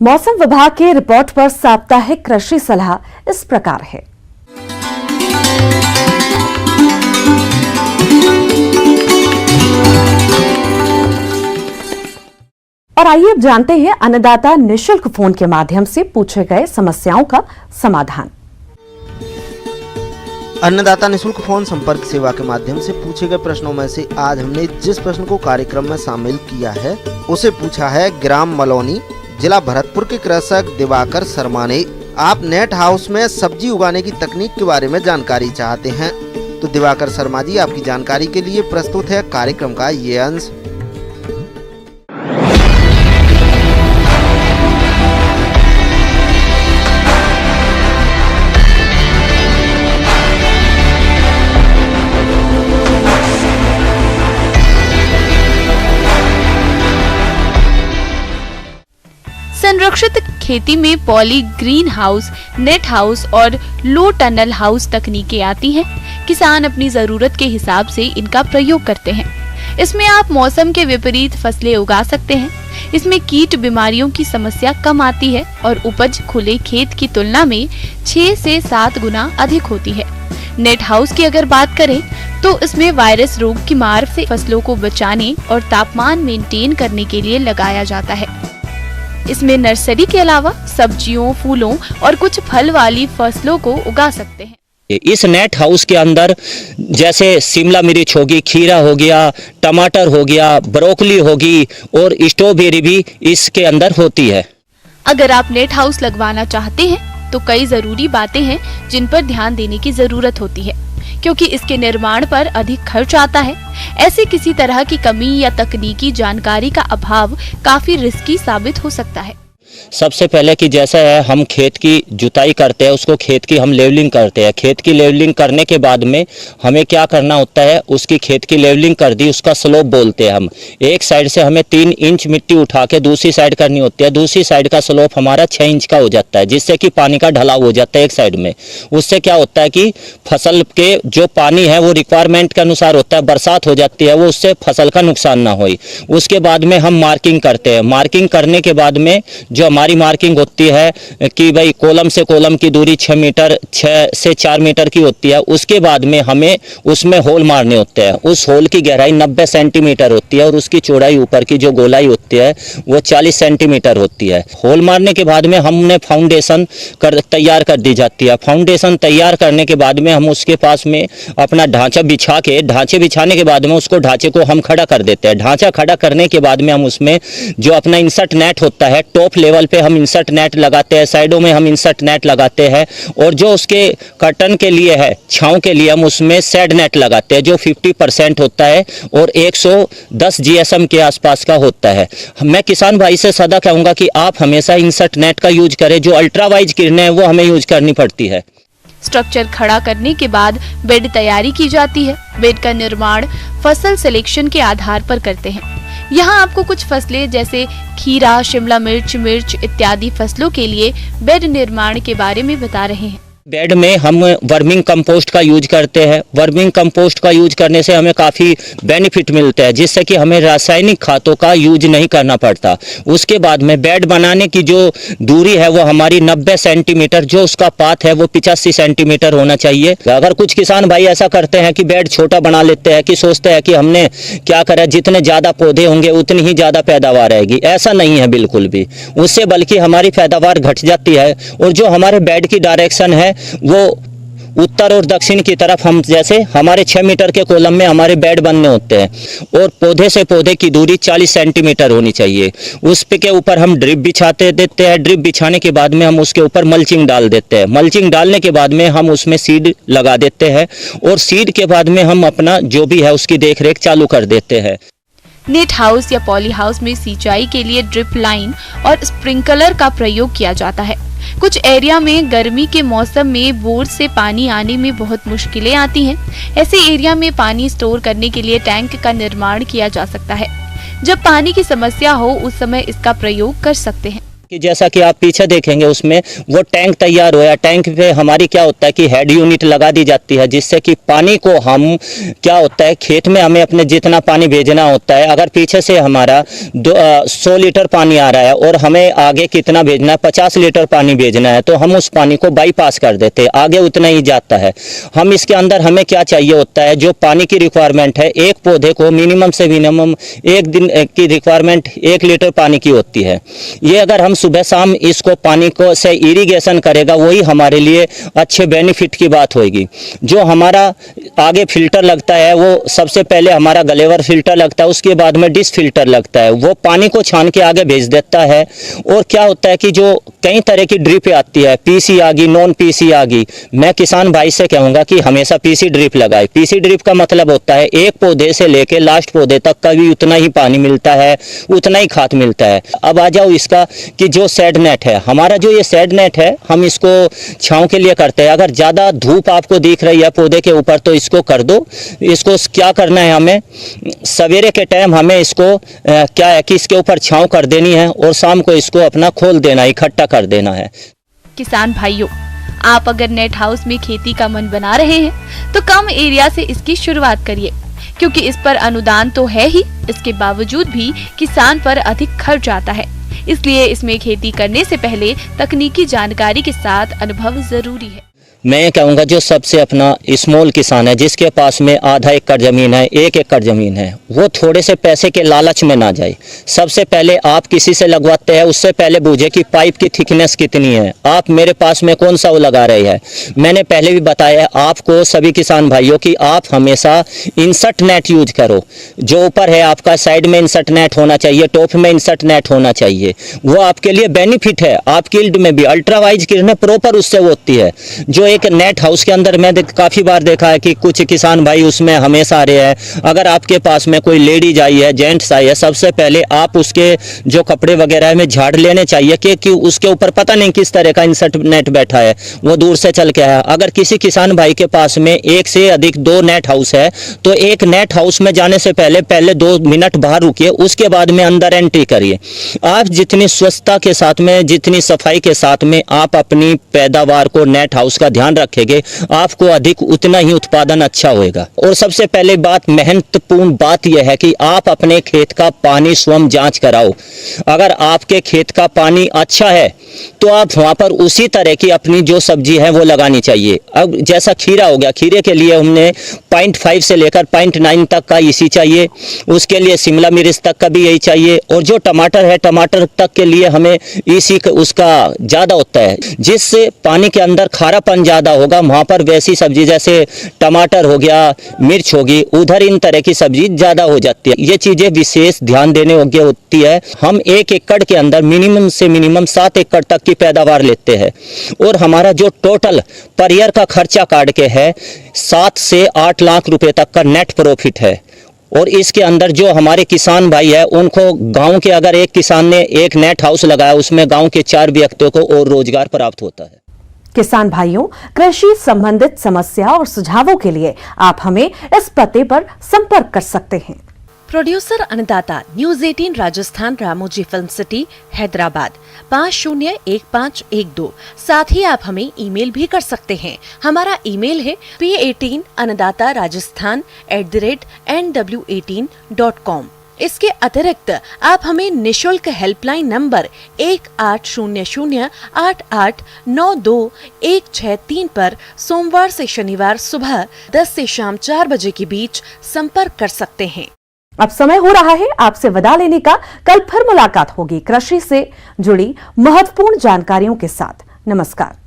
मौसम विभाग के रिपोर्ट पर साप्ताहिक कृषि सलाह इस प्रकार है। और आइए अब जानते हैं अन्नदाता निशुल्क फोन के माध्यम से पूछे गए समस्याओं का समाधान। अन्नदाता निशुल्क फोन संपर्क सेवा के माध्यम से पूछे गए प्रश्नों में से आज हमने जिस प्रश्न को कार्यक्रम में शामिल किया है उसे पूछा है ग्राम मलौनी, जिला भरतपुर के कृषक दिवाकर शर्मा ने। आप नेट हाउस में सब्जी उगाने की तकनीक के बारे में जानकारी चाहते हैं तो दिवाकर शर्मा जी, आपकी जानकारी के लिए प्रस्तुत है कार्यक्रम का ये अंश। संरक्षित खेती में poly green house, net house और लो टनल हाउस तकनीकें आती हैं। किसान अपनी जरूरत के हिसाब से इनका प्रयोग करते हैं। इसमें आप मौसम के विपरीत फसलें उगा सकते हैं। इसमें कीट बीमारियों की समस्या कम आती है और उपज खुले खेत की तुलना में 6 से 7 गुना अधिक होती है। नेट हाउस की अगर बात करें तो इसमें वायरस रोग की मार से फसलों को बचाने और तापमान मेंटेन करने के लिए लगाया जाता है। इसमें नर्सरी के अलावा सब्जियों, फूलों और कुछ फल वाली फसलों को उगा सकते हैं। इस नेट हाउस के अंदर जैसे शिमला मिर्च होगी, खीरा हो गया, टमाटर हो गया, ब्रोकली होगी और स्ट्रॉबेरी भी इसके अंदर होती है। अगर आप नेट हाउस लगवाना चाहते हैं तो कई जरूरी बातें हैं जिन पर ध्यान देने की जरूरत होती है, क्योंकि इसके निर्माण पर अधिक खर्च आता है। ऐसे किसी तरह की कमी या तकनीकी जानकारी का अभाव काफी रिस्की साबित हो सकता है। सबसे पहले कि जैसा है हम खेत की जुताई करते हैं, उसको खेत की हम लेवलिंग करते हैं। खेत की लेवलिंग करने के बाद में हमें क्या करना होता है, उसकी खेत की लेवलिंग कर दी, उसका स्लोप बोलते हैं हम। एक साइड से हमें 3 इंच मिट्टी उठा के दूसरी साइड करनी होती है। दूसरी साइड का स्लोप हमारा 6 इंच का हो जाता है, जिससे कि पानी का ढलाव हो जाता है एक साइड में। उससे क्या होता है कि फसल के जो पानी है वो रिक्वायरमेंट के अनुसार होता है, बरसात हो जाती है वो, उससे फसल का नुकसान ना हो। उसके बाद में हम मार्किंग करते हैं। मार्किंग करने के बाद में जो हमारी मार्किंग होती है कि भाई कॉलम से कॉलम की दूरी 6 से 4 मीटर की होती है। उसके बाद में हमें उसमें होल मारने होते हैं। उस होल की गहराई 90 सेंटीमीटर होती है और उसकी चौड़ाई ऊपर की जो गोलाई होती है वो 40 सेंटीमीटर होती है। होल मारने के बाद में हमने फाउंडेशन तैयार कर दी जाती है। फाउंडेशन तैयार करने के बाद में हम उसके पास में अपना ढांचा बिछा के, ढांचे बिछाने के बाद में उसको ढांचे को हम खड़ा कर देते हैं। ढांचा खड़ा करने के बाद में हम उसमें जो अपना इंसर्ट नेट होता है, टॉप लेवल पे हम इंसर्ट नेट लगाते हैं, साइडों में हम इंसर्ट नेट लगाते हैं और जो उसके कर्टन के लिए है, छांव के लिए हम उसमें शेड नेट लगाते हैं जो 50% होता है और 110 GSM के आसपास का होता है। मैं किसान भाई से सदा कहूंगा कि आप हमेशा इंसर्ट नेट का यूज करें। जो अल्ट्रावाइज किरणें हैं वो हमें यूज करनी पड़ती है। स्ट्रक्चर खड़ा करने के बाद बेड तैयारी की जाती है। बेड का निर्माण फसल सिलेक्शन के आधार पर करते हैं। यहाँ आपको कुछ फसलें जैसे खीरा, शिमला मिर्च इत्यादि फसलों के लिए बेड निर्माण के बारे में बता रहे हैं। बेड में हम वर्मिंग कंपोस्ट का यूज करते हैं। वर्मिंग कंपोस्ट का यूज करने से हमें काफ़ी बेनिफिट मिलता है, जिससे कि हमें रासायनिक खादों का यूज नहीं करना पड़ता। उसके बाद में बेड बनाने की जो दूरी है वो हमारी 90 सेंटीमीटर, जो उसका पात है वो 85 सेंटीमीटर होना चाहिए। अगर कुछ किसान भाई ऐसा करते हैं कि बेड छोटा बना लेते हैं, कि सोचते हैं कि हमने क्या करा, जितने ज़्यादा पौधे होंगे उतनी ही ज़्यादा पैदावार आएगी। ऐसा नहीं है बिल्कुल भी, उससे बल्कि हमारी पैदावार घट जाती है। और जो हमारे बेड की डायरेक्शन है वो उत्तर और दक्षिण की तरफ, हम जैसे हमारे 6 मीटर के कॉलम में हमारे बेड बनने होते हैं और पौधे से पौधे की दूरी 40 सेंटीमीटर होनी चाहिए। उस पे के ऊपर हम ड्रिप बिछाते देते हैं। ड्रिप बिछाने के बाद में हम उसके ऊपर मल्चिंग डाल देते हैं। मल्चिंग डालने के बाद में हम उसमें सीड लगा देते हैं और सीड के बाद में हम अपना जो भी है उसकी देखरेख चालू कर देते हैं। नेट हाउस या पॉली हाउस में सिंचाई के लिए ड्रिप लाइन और स्प्रिंकलर का प्रयोग किया जाता है। कुछ एरिया में गर्मी के मौसम में बोर से पानी आने में बहुत मुश्किलें आती हैं। ऐसे एरिया में पानी स्टोर करने के लिए टैंक का निर्माण किया जा सकता है। जब पानी की समस्या हो उस समय इसका प्रयोग कर सकते हैं। कि जैसा कि आप पीछे देखेंगे उसमें वो टैंक तैयार हुआ है। टैंक पे हमारी क्या होता है कि हेड यूनिट लगा दी जाती है, जिससे कि पानी को हम क्या होता है खेत में हमें अपने जितना पानी भेजना होता है, अगर पीछे से हमारा 100 लीटर पानी आ रहा है और हमें आगे कितना भेजना है 50 लीटर पानी भेजना है, तो हम उस पानी को बाईपास कर देते हैं, आगे उतना ही जाता है। हम इसके अंदर हमें क्या चाहिए होता है, जो पानी की रिक्वायरमेंट है एक पौधे को मिनिमम से मिनिमम एक दिन की रिक्वायरमेंट 1 लीटर पानी की होती है। ये अगर हम सुबह शाम इसको पानी को से इरिगेशन करेगा, वही हमारे लिए अच्छे बेनिफिट की बात होगी। जो हमारा आगे फिल्टर लगता है वो सबसे पहले हमारा गलेवर फिल्टर लगता है, उसके बाद में डिश फिल्टर लगता है, वो पानी को छान के आगे भेज देता है। और क्या होता है कि जो कई तरह की ड्रिप आती है, पीसी आ गई, नॉन पीसी आ गई, मैं किसान भाई से कहूँगा कि हमेशा पीसी ड्रिप लगाए। पीसी ड्रिप का मतलब होता है एक पौधे से लेके लास्ट पौधे तक का भी उतना ही पानी मिलता है, उतना ही खाद मिलता है। अब आ जाओ इसका कि जो शेड नेट है हमारा, जो ये शेड नेट है हम इसको छांव के लिए करते हैं। अगर ज़्यादा धूप आपको दिख रही है पौधे के ऊपर तो इसको कर दो। इसको क्या करना है, हमें सवेरे के टाइम हमें इसको क्या है कि इसके ऊपर छांव कर देनी है और शाम को इसको अपना खोल देना, इकट्ठा कर देना है। किसान भाइयों, आप अगर नेट हाउस में खेती का मन बना रहे हैं तो कम एरिया से इसकी शुरुआत करिए, क्योंकि इस पर अनुदान तो है ही, इसके बावजूद भी किसान पर अधिक खर्च आता है। इसलिए इसमें खेती करने से पहले तकनीकी जानकारी के साथ अनुभव जरूरी है। मैं ये कहूँगा जो सबसे अपना स्मॉल किसान है, जिसके पास में आधा एकड़ ज़मीन है, 1 एकड़ ज़मीन है, वो थोड़े से पैसे के लालच में ना जाए। सबसे पहले आप किसी से लगवाते हैं उससे पहले बूझे कि पाइप की थिकनेस कितनी है, आप मेरे पास में कौन सा वो लगा रहे हैं। मैंने पहले भी बताया आपको सभी किसान भाइयों की आप हमेशा इंसर्ट नेट यूज करो। जो ऊपर है आपका साइड में इंसर्ट नेट होना चाहिए, टॉप में इंसर्ट नेट होना चाहिए, वो आपके लिए बेनिफिट है। आपकी यील्ड में भी अल्ट्रावाइज किरणें प्रॉपर उससे होती है। जो एक नेट हाउस के अंदर मैं काफी बार देखा है कि कुछ किसान भाई उसमें हमेशा आ रहे हैं। अगर आपके पास में कोई लेडीज आई है, जेंट्स आई है, सबसे पहले आप उसके जो कपड़े वगैरह में झाड़ लेने चाहिए कि उसके ऊपर पता नहीं किस तरह का इंसर्ट नेट बैठा है, वो दूर से चल के आया। अगर किसी किसान भाई के पास में 1 से अधिक 2 नेट हाउस है तो एक नेट हाउस में जाने से पहले 2 मिनट बाहर रुकिए, उसके बाद में अंदर एंट्री करिए। आप जितनी स्वच्छता के साथ में, जितनी सफाई के साथ में आप अपनी पैदावार को नेट हाउस का ध्यान रखेंगे, आपको अधिक उतना ही उत्पादन अच्छा होगा। और सबसे पहले बात, महत्वपूर्ण बात यह है कि आप अपने खेत का पानी स्वयं जांच कराओ। अगर आपके खेत का पानी अच्छा है तो आप वहां पर उसी तरह की अपनी जो सब्जी है वो लगानी चाहिए। अब जैसा खीरा हो गया, खीरे के लिए हमने 0.5 से लेकर 0.9 तक का इसी चाहिए, उसके लिए शिमला मिर्च तक का भी यही चाहिए। और जो टमाटर है, टमाटर तक के लिए हमें इसी उसका ज्यादा होता है, जिससे पानी के अंदर खारापन ज्यादा होगा, वहां पर वैसी सब्जी जैसे टमाटर हो गया, मिर्च होगी, उधर इन तरह की सब्जी ज्यादा हो जाती है। ये चीजें विशेष ध्यान देने योग्य होती है। हम 1 एकड़ के अंदर मिनिमम से मिनिमम 7 एकड़ तक की पैदावार लेते हैं और हमारा जो टोटल पर ईयर का खर्चा काट के है 7 से 8 लाख रुपए तक का नेट प्रॉफिट है। और इसके अंदर जो हमारे किसान भाई है उनको गांव के, अगर एक किसान ने एक नेट हाउस लगाया उसमें गांव के 4 व्यक्तियों को और रोजगार प्राप्त होता है। किसान भाइयों, कृषि संबंधित समस्या और सुझावों के लिए आप हमें इस पते पर संपर्क कर सकते हैं। प्रोड्यूसर अन्नदाता news 18 Rajasthan, Ramoji film city, Hyderabad 501512। साथ ही आप हमें ईमेल भी कर सकते हैं। हमारा ईमेल है p18annadatarajasthan@nw18.com। इसके अतिरिक्त आप हमें निशुल्क हेल्पलाइन नंबर 180088926163 पर सोमवार से शनिवार सुबह 10 से शाम 4 बजे के बीच संपर्क कर सकते हैं। अब समय हो रहा है आपसे विदा लेने का। कल फिर मुलाकात होगी कृषि से जुड़ी महत्वपूर्ण जानकारियों के साथ। नमस्कार।